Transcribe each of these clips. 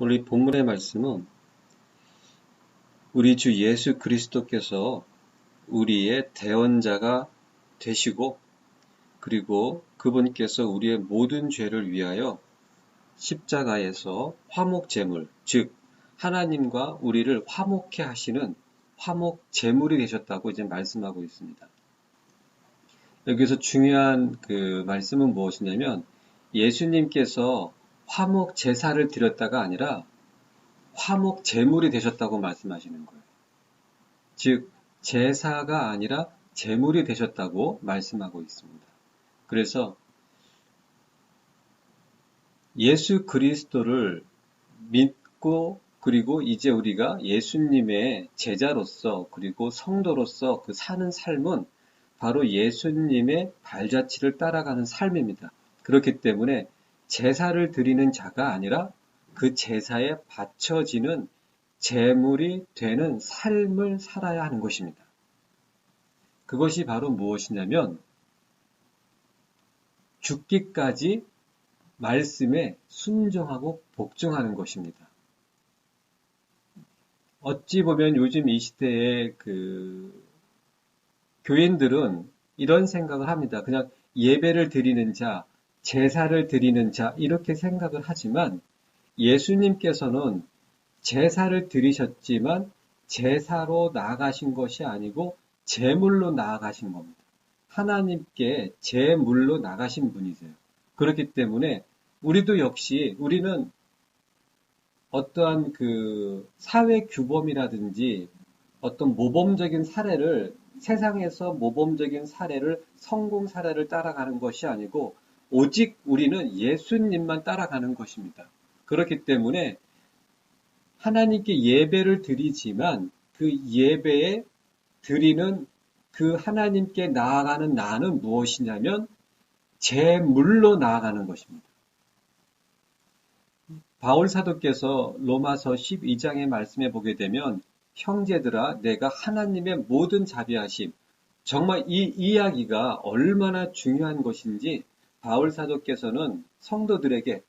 오늘 본문의 말씀은 우리 주 예수 그리스도께서 우리의 대언자가 되시고 그리고 그분께서 우리의 모든 죄를 위하여 십자가에서 화목제물, 즉 하나님과 우리를 화목케 하시는 화목제물이 되셨다고 이제 말씀하고 있습니다. 여기서 중요한 그 말씀은 무엇이냐면 예수님께서 화목제사를 드렸다가 아니라 화목제물이 되셨다고 말씀하시는 거예요. 즉 제사가 아니라 제물이 되셨다고 말씀하고 있습니다. 그래서 예수 그리스도를 믿고 그리고 이제 우리가 예수님의 제자로서 그리고 성도로서 그 사는 삶은 바로 예수님의 발자취를 따라가는 삶입니다. 그렇기 때문에 제사를 드리는 자가 아니라 그 제사에 바쳐지는 제물이 되는 삶을 살아야 하는 것입니다. 그것이 바로 무엇이냐면 죽기까지 말씀에 순종하고 복종하는 것입니다. 어찌 보면 요즘 이 시대의 교인들은 이런 생각을 합니다. 그냥 예배를 드리는 자, 제사를 드리는 자 이렇게 생각을 하지만 예수님께서는 제사를 드리셨지만 제사로 나아가신 것이 아니고 제물로 나아가신 겁니다. 하나님께 제물로 나가신 분이세요. 그렇기 때문에 우리도 역시 우리는 어떠한 사회 규범이라든지 어떤 모범적인 사례를 세상에서 모범적인 사례를 성공 사례를 따라가는 것이 아니고 오직 우리는 예수님만 따라가는 것입니다. 그렇기 때문에 하나님께 예배를 드리지만 그 예배에 드리는 그 하나님께 나아가는 나는 무엇이냐면 제물로 나아가는 것입니다. 바울 사도께서 로마서 12장의 말씀에 보게 되면 형제들아 내가 하나님의 모든 자비하심 정말 이 이야기가 얼마나 중요한 것인지 바울 사도께서는 성도들에게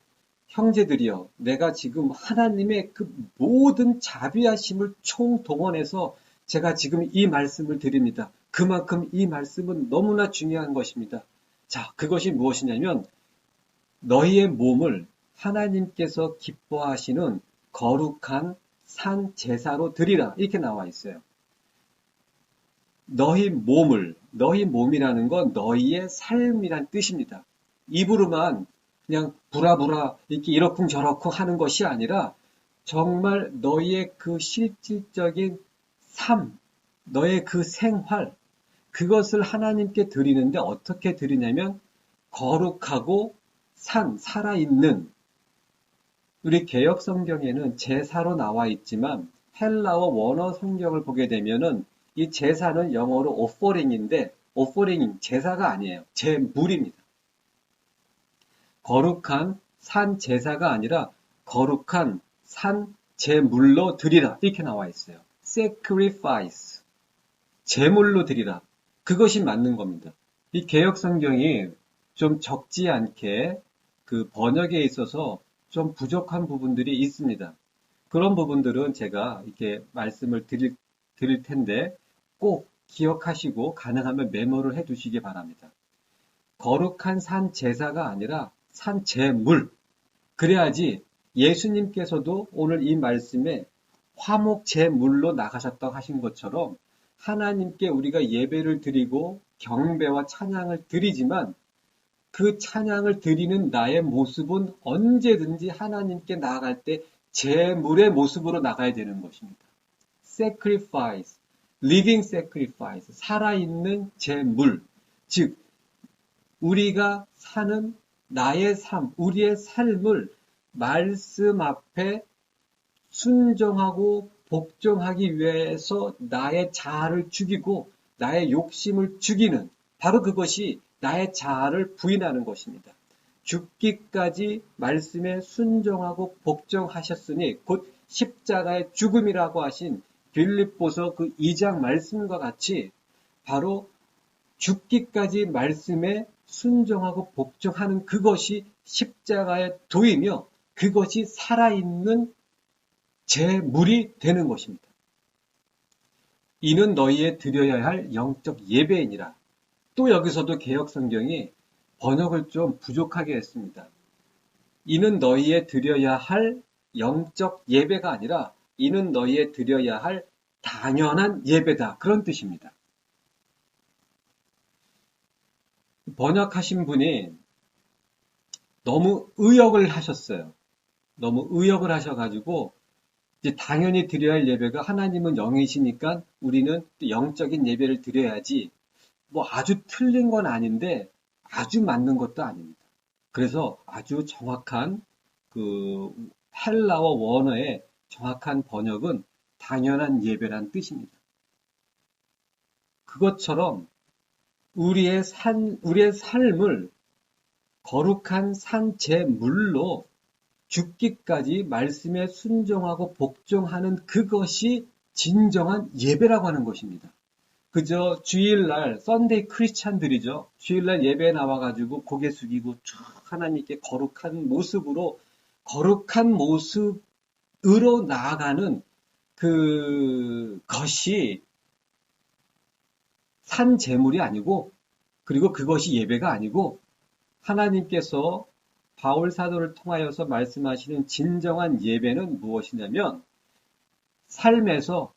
형제들이여 내가 지금 하나님의 그 모든 자비하심을 총동원해서 제가 지금 이 말씀을 드립니다. 그만큼 이 말씀은 너무나 중요한 것입니다. 자, 그것이 무엇이냐면 너희의 몸을 하나님께서 기뻐하시는 거룩한 산 제사로 드리라 이렇게 나와 있어요. 너희 몸이라는 건 너희의 삶이란 뜻입니다. 입으로만 그냥 부라부라 이렇게 이러쿵저러쿵 하는 것이 아니라 정말 너희의 그 실질적인 삶, 너의 그 생활, 그것을 하나님께 드리는데 어떻게 드리냐면 거룩하고 살아있는 우리 개역 성경에는 제사로 나와 있지만 헬라어 원어 성경을 보게 되면은 이 제사는 영어로 오퍼링인데 오퍼링 제사가 아니에요. 제물입니다. 거룩한 산 제사가 아니라 거룩한 산 제물로 드리라 이렇게 나와 있어요. sacrifice 제물로 드리라. 그것이 맞는 겁니다. 이 개역 성경이 좀 적지 않게 그 번역에 있어서 좀 부족한 부분들이 있습니다. 그런 부분들은 제가 이렇게 말씀을 드릴 텐데 꼭 기억하시고 가능하면 메모를 해 두시기 바랍니다. 거룩한 산 제사가 아니라 산 제물. 그래야지 예수님께서도 오늘 이 말씀에 화목 제물로 나가셨다고 하신 것처럼 하나님께 우리가 예배를 드리고 경배와 찬양을 드리지만 그 찬양을 드리는 나의 모습은 언제든지 하나님께 나아갈 때 제물의 모습으로 나가야 되는 것입니다. sacrifice, living sacrifice, 살아있는 제물. 즉 우리가 사는 나의 삶, 우리의 삶을 말씀 앞에 순종하고 복종하기 위해서 나의 자아를 죽이고 나의 욕심을 죽이는 바로 그것이 나의 자아를 부인하는 것입니다. 죽기까지 말씀에 순종하고 복종하셨으니 곧 십자가의 죽음이라고 하신 빌립보서 그 2장 말씀과 같이 바로 죽기까지 말씀에 순종하고 복종하는 그것이 십자가의 도이며 그것이 살아있는 제물이 되는 것입니다. 이는 너희의 드려야 할 영적 예배이니라. 또 여기서도 개역성경이 번역을 좀 부족하게 했습니다. 이는 너희의 드려야 할 영적 예배가 아니라 이는 너희의 드려야 할 당연한 예배다. 그런 뜻입니다. 번역하신 분이 너무 의역을 하셨어요. 너무 의역을 하셔가지고 이제 당연히 드려야 할 예배가 하나님은 영이시니까 우리는 영적인 예배를 드려야지 뭐 아주 틀린 건 아닌데 아주 맞는 것도 아닙니다. 그래서 아주 정확한 그 헬라어 원어의 정확한 번역은 당연한 예배란 뜻입니다. 그것처럼 우리의 삶을 거룩한 산제물로 죽기까지 말씀에 순종하고 복종하는 그것이 진정한 예배라고 하는 것입니다. 그저 주일날 썬데이 크리스찬들이죠. 주일날 예배에 나와가지고 고개 숙이고 쭉 하나님께 거룩한 모습으로 거룩한 모습으로 나아가는 그것이 산 제물이 아니고 그리고 그것이 예배가 아니고 하나님께서 바울 사도를 통하여서 말씀하시는 진정한 예배는 무엇이냐면 삶에서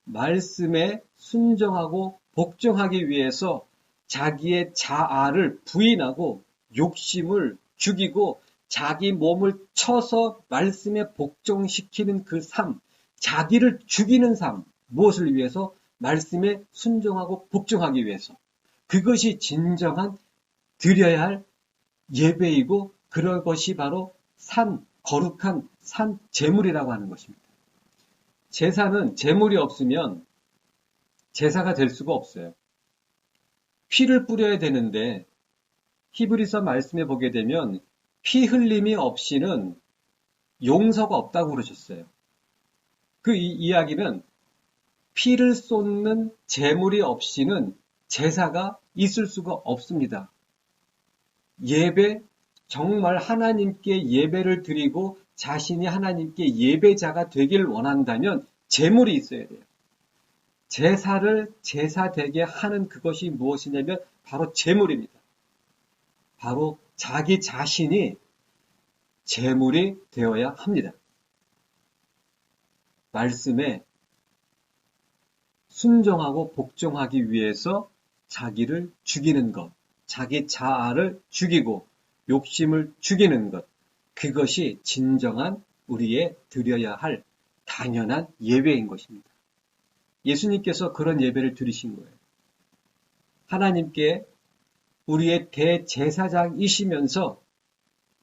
말씀에 순종하고 복종하기 위해서 자기의 자아를 부인하고 욕심을 죽이고 자기 몸을 쳐서 말씀에 복종시키는 그 삶, 자기를 죽이는 삶, 무엇을 위해서? 말씀에 순종하고 복종하기 위해서. 그것이 진정한 드려야 할 예배이고 그런 것이 바로 거룩한 산 제물이라고 하는 것입니다. 제사는 제물이 없으면 제사가 될 수가 없어요. 피를 뿌려야 되는데 히브리서 말씀에 보게 되면 피 흘림이 없이는 용서가 없다고 그러셨어요. 그 이야기는 피를 쏟는 제물이 없이는 제사가 있을 수가 없습니다. 예배, 정말 하나님께 예배를 드리고 자신이 하나님께 예배자가 되길 원한다면 제물이 있어야 돼요. 제사를 제사되게 하는 그것이 무엇이냐면 바로 제물입니다. 바로 자기 자신이 제물이 되어야 합니다. 말씀에 순종하고 복종하기 위해서 자기를 죽이는 것, 자기 자아를 죽이고 욕심을 죽이는 것, 그것이 진정한 우리의 드려야 할 당연한 예배인 것입니다. 예수님께서 그런 예배를 드리신 거예요. 하나님께 우리의 대제사장이시면서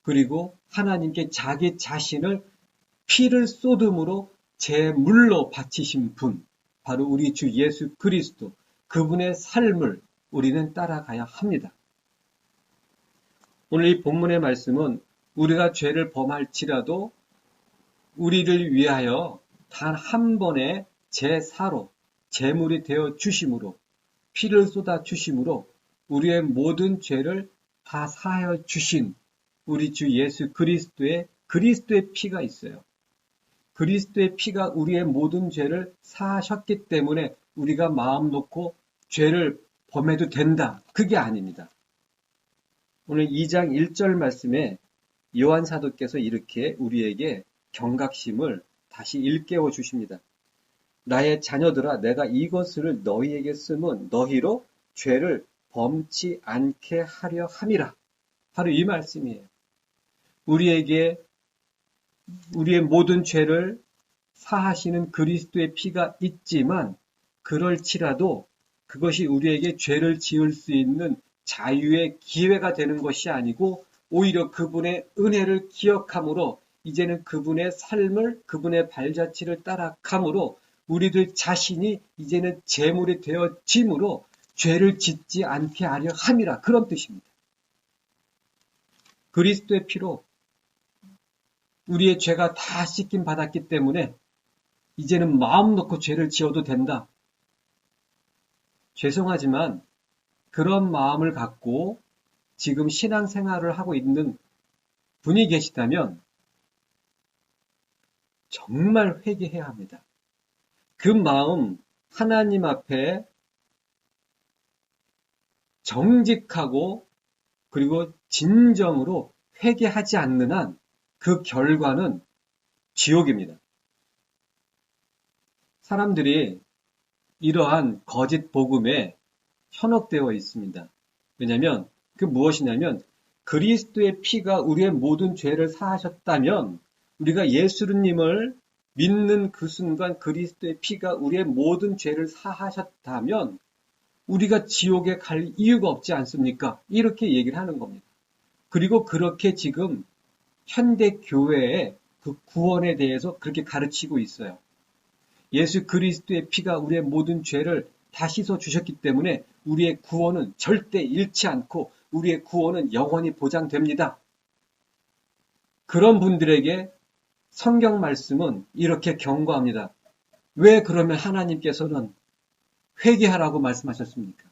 그리고 하나님께 자기 자신을 피를 쏟음으로 제물로 바치신 분, 바로 우리 주 예수 그리스도, 그분의 삶을 우리는 따라가야 합니다. 오늘 이 본문의 말씀은 우리가 죄를 범할지라도 우리를 위하여 단 한 번의 제사로 제물이 되어 주심으로 피를 쏟아 주심으로 우리의 모든 죄를 다 사하여 주신 우리 주 예수 그리스도의 피가 있어요. 그리스도의 피가 우리의 모든 죄를 사하셨기 때문에 우리가 마음 놓고 죄를 범해도 된다. 그게 아닙니다. 오늘 2장 1절 말씀에 요한 사도께서 이렇게 우리에게 경각심을 다시 일깨워 주십니다. 나의 자녀들아, 내가 이것을 너희에게 쓰면 너희로 죄를 범치 않게 하려 함이라. 바로 이 말씀이에요. 우리에게 우리의 모든 죄를 사하시는 그리스도의 피가 있지만 그럴지라도 그것이 우리에게 죄를 지을 수 있는 자유의 기회가 되는 것이 아니고 오히려 그분의 은혜를 기억함으로 이제는 그분의 삶을 그분의 발자취를 따라감으로 우리들 자신이 이제는 제물이 되어짐으로 죄를 짓지 않게 하려 함이라 그런 뜻입니다. 그리스도의 피로 우리의 죄가 다 씻김 받았기 때문에 이제는 마음 놓고 죄를 지어도 된다. 죄송하지만 그런 마음을 갖고 지금 신앙생활을 하고 있는 분이 계시다면 정말 회개해야 합니다. 그 마음 하나님 앞에 정직하고 그리고 진정으로 회개하지 않는 한 그 결과는 지옥입니다. 사람들이 이러한 거짓 복음에 현혹되어 있습니다. 왜냐하면 그 무엇이냐면 그리스도의 피가 우리의 모든 죄를 사하셨다면 우리가 예수님을 믿는 그 순간 그리스도의 피가 우리의 모든 죄를 사하셨다면 우리가 지옥에 갈 이유가 없지 않습니까? 이렇게 얘기를 하는 겁니다. 그리고 그렇게 지금 현대 교회의 그 구원에 대해서 그렇게 가르치고 있어요. 예수 그리스도의 피가 우리의 모든 죄를 다 씻어 주셨기 때문에 우리의 구원은 절대 잃지 않고 우리의 구원은 영원히 보장됩니다. 그런 분들에게 성경 말씀은 이렇게 경고합니다. 왜 그러면 하나님께서는 회개하라고 말씀하셨습니까?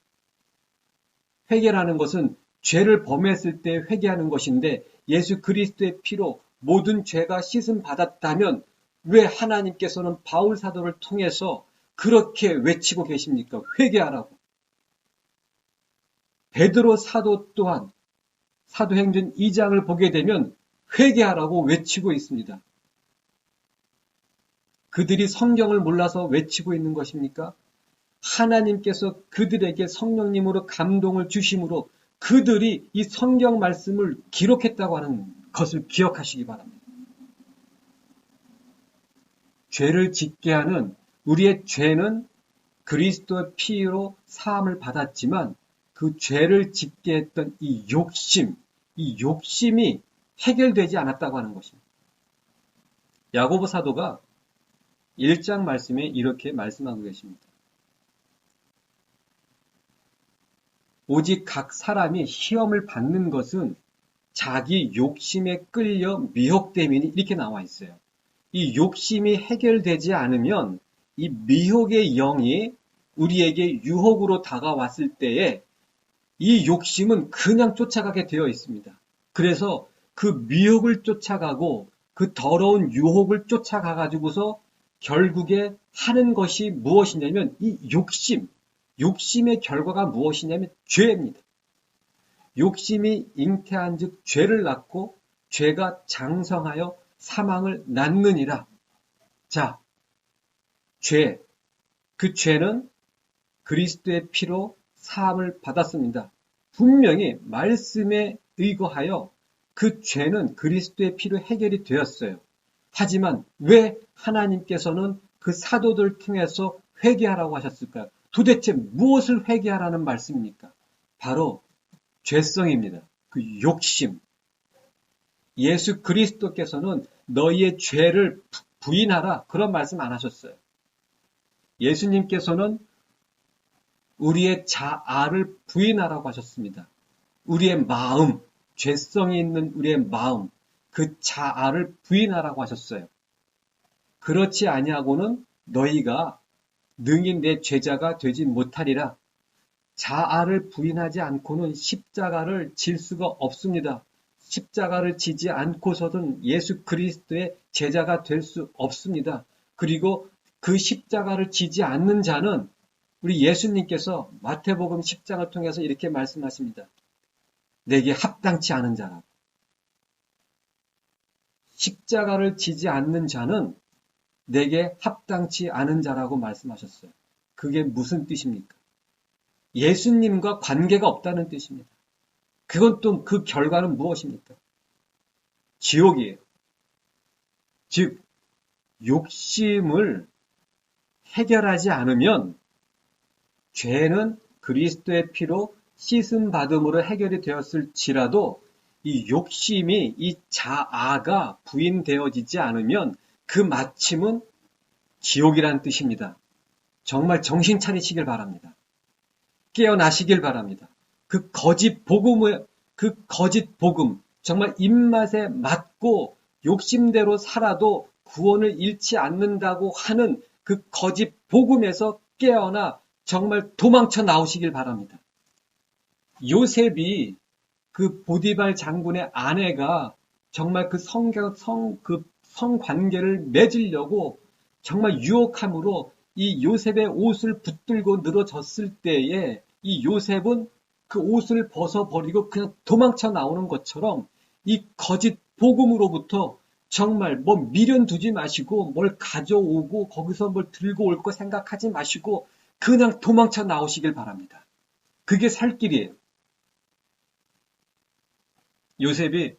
회개라는 것은 죄를 범했을 때 회개하는 것인데 예수 그리스도의 피로 모든 죄가 씻음 받았다면 왜 하나님께서는 바울 사도를 통해서 그렇게 외치고 계십니까? 회개하라고. 베드로 사도 또한 사도행전 2장을 보게 되면 회개하라고 외치고 있습니다. 그들이 성경을 몰라서 외치고 있는 것입니까? 하나님께서 그들에게 성령님으로 감동을 주심으로 그들이 이 성경 말씀을 기록했다고 하는 것을 기억하시기 바랍니다. 죄를 짓게 하는 우리의 죄는 그리스도의 피로 사함을 받았지만 그 죄를 짓게 했던 이 욕심이 해결되지 않았다고 하는 것입니다. 야고보 사도가 1장 말씀에 이렇게 말씀하고 계십니다. 오직 각 사람이 시험을 받는 것은 자기 욕심에 끌려 미혹됨이니 이렇게 나와 있어요. 이 욕심이 해결되지 않으면 이 미혹의 영이 우리에게 유혹으로 다가왔을 때에 이 욕심은 그냥 쫓아가게 되어 있습니다. 그래서 그 미혹을 쫓아가고 그 더러운 유혹을 쫓아가가지고서 결국에 하는 것이 무엇이냐면 이 욕심의 결과가 무엇이냐면 죄입니다. 욕심이 잉태한 즉 죄를 낳고 죄가 장성하여 사망을 낳느니라. 자, 그 죄는 그리스도의 피로 사함을 받았습니다. 분명히 말씀에 의거하여 그 죄는 그리스도의 피로 해결이 되었어요. 하지만 왜 하나님께서는 그 사도들 통해서 회개하라고 하셨을까요? 도대체 무엇을 회개하라는 말씀입니까? 바로 죄성입니다. 그 욕심. 예수 그리스도께서는 너희의 죄를 부인하라 그런 말씀 안 하셨어요. 예수님께서는 우리의 자아를 부인하라고 하셨습니다. 우리의 마음, 죄성이 있는 우리의 마음, 그 자아를 부인하라고 하셨어요. 그렇지 아니하고는 너희가 능히 내 제자가 되지 못하리라. 자아를 부인하지 않고는 십자가를 질 수가 없습니다. 십자가를 지지 않고서는 예수 그리스도의 제자가 될 수 없습니다. 그리고 그 십자가를 지지 않는 자는 우리 예수님께서 마태복음 10장을 통해서 이렇게 말씀하십니다. 내게 합당치 않은 자라고. 십자가를 지지 않는 자는 내게 합당치 않은 자라고 말씀하셨어요. 그게 무슨 뜻입니까? 예수님과 관계가 없다는 뜻입니다. 그건 또 그 결과는 무엇입니까? 지옥이에요. 즉, 욕심을 해결하지 않으면 죄는 그리스도의 피로 씻음 받음으로 해결이 되었을지라도 이 욕심이 이 자아가 부인되어지지 않으면 그 마침은 지옥이라는 뜻입니다. 정말 정신 차리시길 바랍니다. 깨어나시길 바랍니다. 그 거짓 복음, 정말 입맛에 맞고 욕심대로 살아도 구원을 잃지 않는다고 하는 그 거짓 복음에서 깨어나 정말 도망쳐 나오시길 바랍니다. 요셉이 그 보디발 장군의 아내가 정말 그 성관계를 맺으려고 정말 유혹함으로 이 요셉의 옷을 붙들고 늘어졌을 때에 이 요셉은 그 옷을 벗어버리고 그냥 도망쳐 나오는 것처럼 이 거짓 복음으로부터 정말 뭐 미련 두지 마시고 뭘 가져오고 거기서 뭘 들고 올 거 생각하지 마시고 그냥 도망쳐 나오시길 바랍니다. 그게 살 길이에요. 요셉이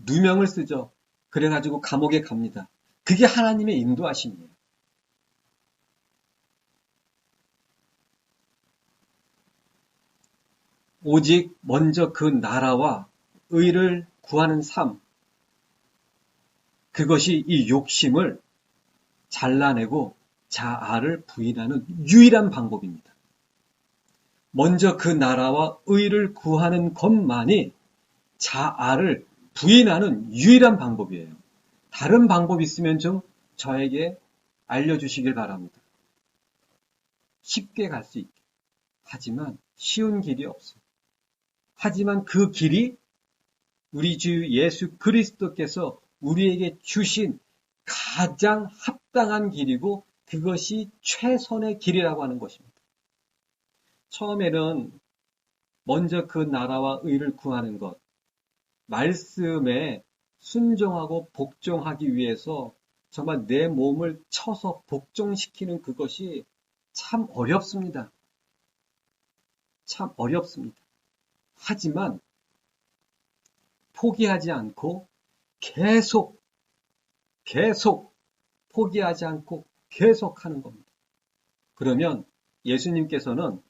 누명을 쓰죠. 그래가지고 감옥에 갑니다. 그게 하나님의 인도하심이에요. 오직 먼저 그 나라와 의를 구하는 삶, 그것이 이 욕심을 잘라내고 자아를 부인하는 유일한 방법입니다. 먼저 그 나라와 의를 구하는 것만이 자아를 부인하는 유일한 방법이에요. 다른 방법 있으면 좀 저에게 알려주시길 바랍니다. 쉽게 갈 수 있게. 하지만 쉬운 길이 없어요. 하지만 그 길이 우리 주 예수 그리스도께서 우리에게 주신 가장 합당한 길이고 그것이 최선의 길이라고 하는 것입니다. 처음에는 먼저 그 나라와 의를 구하는 것, 말씀에 순종하고 복종하기 위해서 정말 내 몸을 쳐서 복종시키는 그것이 참 어렵습니다. 참 어렵습니다. 하지만 포기하지 않고 계속 포기하지 않고 계속 하는 겁니다. 그러면 예수님께서는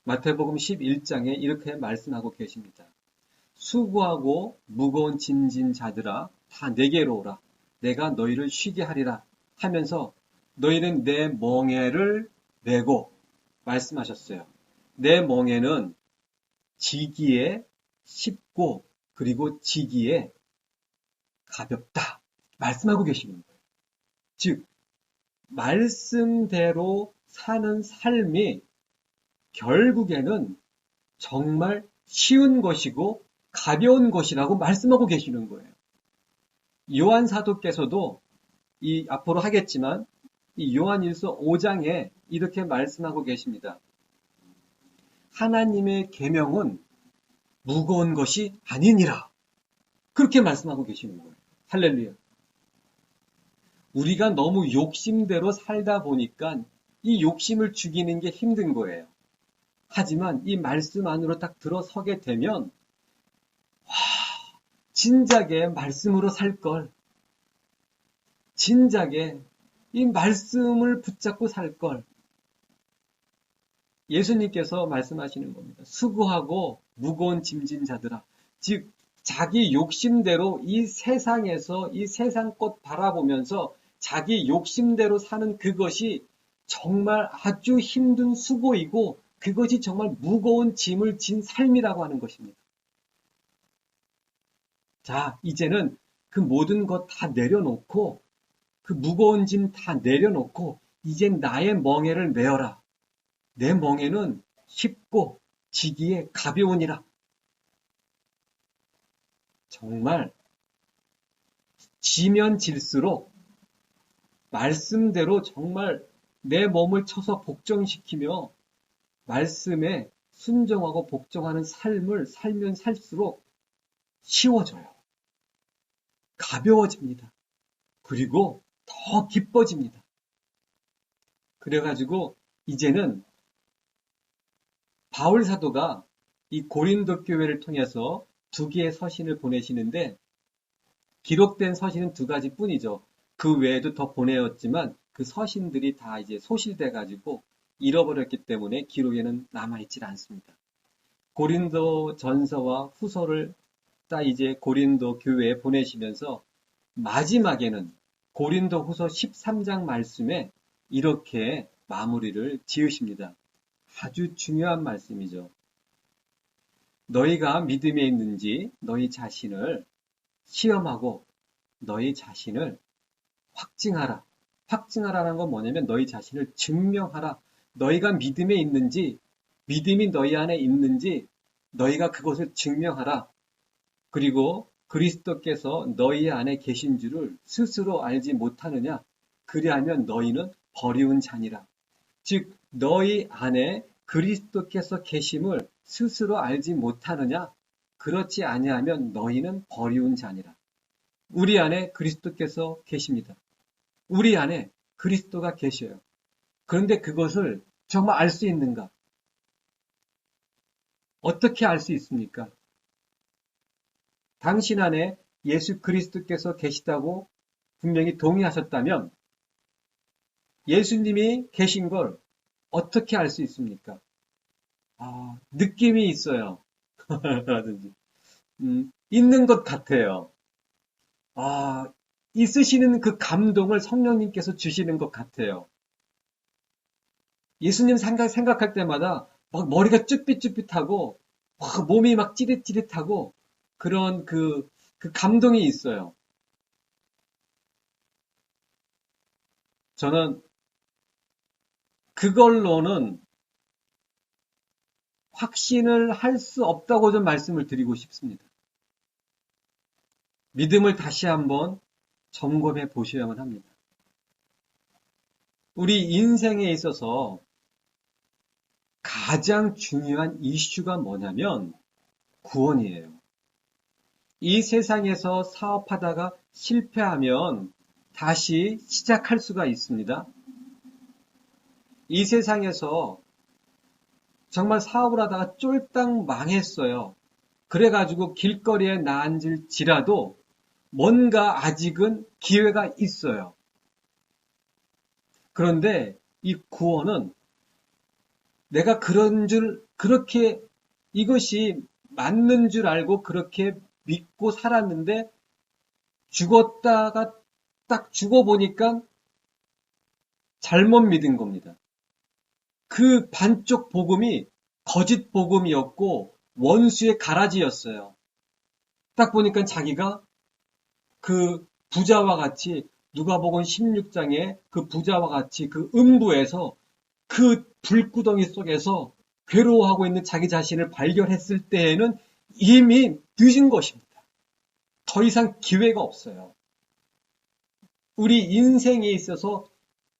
마태복음 11장에 이렇게 말씀하고 계십니다. 수고하고 무거운 짐진 자들아 다 내게로 오라. 내가 너희를 쉬게 하리라 하면서 너희는 내 멍에를 메고 말씀하셨어요. 내 멍에는 지기에 쉽고 그리고 지기에 가볍다 말씀하고 계시는 거예요. 즉 말씀대로 사는 삶이 결국에는 정말 쉬운 것이고 가벼운 것이라고 말씀하고 계시는 거예요. 요한 사도께서도 이 앞으로 하겠지만 이 요한일서 5장에 이렇게 말씀하고 계십니다. 하나님의 계명은 무거운 것이 아니니라. 그렇게 말씀하고 계시는 거예요. 할렐루야. 우리가 너무 욕심대로 살다 보니까 이 욕심을 죽이는 게 힘든 거예요. 하지만 이 말씀 안으로 딱 들어서게 되면 진작에 말씀으로 살 걸. 진작에 이 말씀을 붙잡고 살 걸. 예수님께서 말씀하시는 겁니다. 수고하고 무거운 짐진 자들아. 즉 자기 욕심대로 이 세상에서 이 세상 것 바라보면서 자기 욕심대로 사는 그것이 정말 아주 힘든 수고이고 그것이 정말 무거운 짐을 진 삶이라고 하는 것입니다. 자, 이제는 그 모든 것 다 내려놓고 그 무거운 짐 다 내려놓고 이젠 나의 멍에를 메어라. 내 멍에는 쉽고 지기에 가벼우니라. 정말 지면 질수록 말씀대로 정말 내 몸을 쳐서 복종시키며 말씀에 순종하고 복종하는 삶을 살면 살수록 쉬워져요. 가벼워집니다. 그리고 더 기뻐집니다. 그래가지고 이제는 바울 사도가 이 고린도 교회를 통해서 2개의 서신을 보내시는데 기록된 서신은 2가지 뿐이죠. 그 외에도 더 보내었지만 그 서신들이 다 이제 소실돼 가지고 잃어버렸기 때문에 기록에는 남아있질 않습니다. 고린도 전서와 후서를 딱 이제 고린도 교회에 보내시면서 마지막에는 고린도 후서 13장 말씀에 이렇게 마무리를 지으십니다. 아주 중요한 말씀이죠. 너희가 믿음에 있는지 너희 자신을 시험하고 너희 자신을 확증하라. 확증하라는 건 뭐냐면 너희 자신을 증명하라. 너희가 믿음에 있는지, 믿음이 너희 안에 있는지 너희가 그것을 증명하라. 그리고 그리스도께서 너희 안에 계신 줄을 스스로 알지 못하느냐? 그리하면 너희는 버리운 자니라. 즉 너희 안에 그리스도께서 계심을 스스로 알지 못하느냐? 그렇지 아니하면 너희는 버리운 자니라. 우리 안에 그리스도께서 계십니다. 우리 안에 그리스도가 계셔요. 그런데 그것을 정말 알 수 있는가? 어떻게 알 수 있습니까? 당신 안에 예수 그리스도께서 계시다고 분명히 동의하셨다면 예수님이 계신 걸 어떻게 알 수 있습니까? 느낌이 있어요. 라든지 있는 것 같아요. 있으시는 그 감동을 성령님께서 주시는 것 같아요. 예수님 생각할 때마다 막 머리가 쭈삣쭈삣하고 몸이 막 찌릿찌릿하고 그런 그 감동이 있어요. 저는 그걸로는 확신을 할 수 없다고 좀 말씀을 드리고 싶습니다. 믿음을 다시 한번 점검해 보셔야만 합니다. 우리 인생에 있어서 가장 중요한 이슈가 뭐냐면 구원이에요. 이 세상에서 사업하다가 실패하면 다시 시작할 수가 있습니다. 이 세상에서 정말 사업을 하다가 쫄딱 망했어요. 그래가지고 길거리에 나앉을지라도 뭔가 아직은 기회가 있어요. 그런데 이 구원은 내가 그렇게 이것이 맞는 줄 알고 그렇게 믿고 살았는데 죽었다가 딱 죽어보니까 잘못 믿은 겁니다. 그 반쪽 복음이 거짓 복음이었고 원수의 가라지였어요. 딱 보니까 자기가 그 부자와 같이 누가복음 16장에 그 부자와 같이 그 음부에서 그 불구덩이 속에서 괴로워하고 있는 자기 자신을 발견했을 때에는 이미 늦은 것입니다. 더 이상 기회가 없어요. 우리 인생에 있어서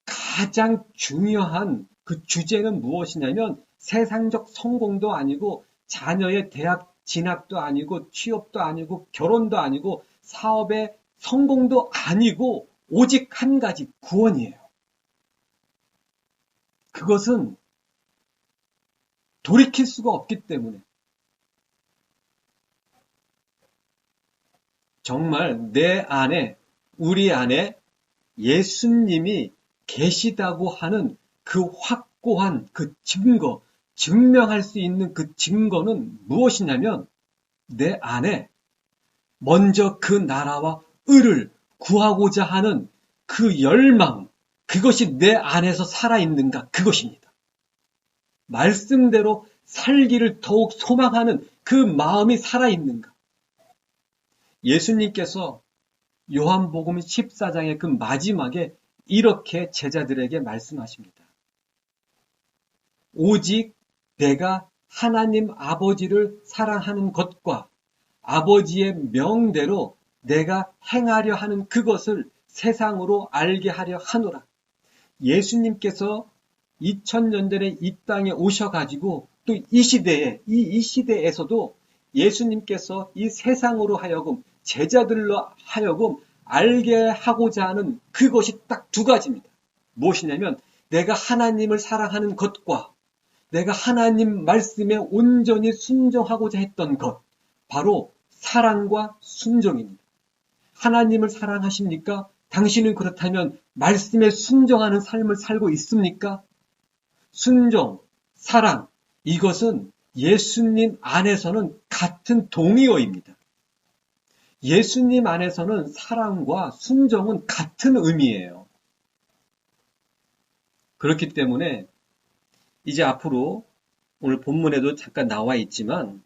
가장 중요한 그 주제는 무엇이냐면 세상적 성공도 아니고 자녀의 대학 진학도 아니고 취업도 아니고 결혼도 아니고 사업의 성공도 아니고 오직 한 가지 구원이에요. 그것은 돌이킬 수가 없기 때문에 정말 내 안에 우리 안에 예수님이 계시다고 하는 그 확고한 그 증거, 증명할 수 있는 그 증거는 무엇이냐면 내 안에 먼저 그 나라와 의를 구하고자 하는 그 열망, 그것이 내 안에서 살아있는가 그것입니다. 말씀대로 살기를 더욱 소망하는 그 마음이 살아있는가. 예수님께서 요한복음 14장의 그 마지막에 이렇게 제자들에게 말씀하십니다. 오직 내가 하나님 아버지를 사랑하는 것과 아버지의 명대로 내가 행하려 하는 그것을 세상으로 알게 하려 하노라. 예수님께서 2000년 전에 이 땅에 오셔가지고 또 이 시대에서도 예수님께서 이 세상으로 하여금 제자들로 하여금 알게 하고자 하는 그것이 딱 두 가지입니다. 무엇이냐면 내가 하나님을 사랑하는 것과 내가 하나님 말씀에 온전히 순종하고자 했던 것, 바로 사랑과 순종입니다. 하나님을 사랑하십니까? 당신은 그렇다면 말씀에 순종하는 삶을 살고 있습니까? 순종, 사랑, 이것은 예수님 안에서는 같은 동의어입니다. 예수님 안에서는 사랑과 순종은 같은 의미예요. 그렇기 때문에 이제 앞으로 오늘 본문에도 잠깐 나와 있지만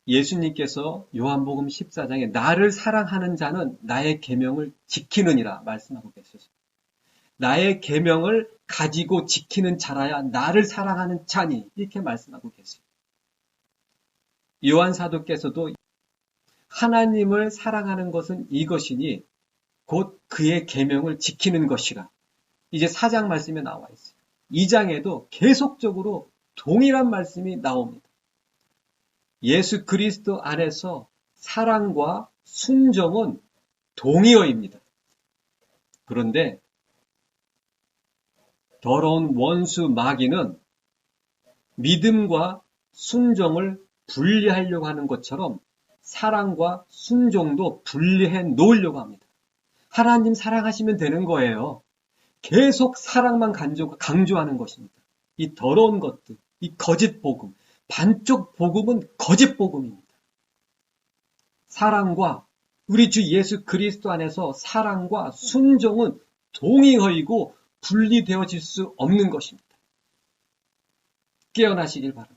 예수님께서 요한복음 14장에 나를 사랑하는 자는 나의 계명을 지키느니라 말씀하고 계셨습니다. 나의 계명을 가지고 지키는 자라야 나를 사랑하는 자니 이렇게 말씀하고 계십니다. 요한 사도께서도 하나님을 사랑하는 것은 이것이니 곧 그의 계명을 지키는 것이라. 이제 4장 말씀에 나와 있어요. 2장에도 계속적으로 동일한 말씀이 나옵니다. 예수 그리스도 안에서 사랑과 순종은 동의어입니다. 그런데 더러운 원수 마귀는 믿음과 순종을 분리하려고 하는 것처럼 사랑과 순종도 분리해 놓으려고 합니다. 하나님 사랑하시면 되는 거예요. 계속 사랑만 강조하는 것입니다. 이 더러운 것들, 이 거짓 복음, 반쪽 복음은 거짓 복음입니다. 사랑과 우리 주 예수 그리스도 안에서 사랑과 순종은 동의어이고 분리되어질 수 없는 것입니다. 깨어나시길 바랍니다.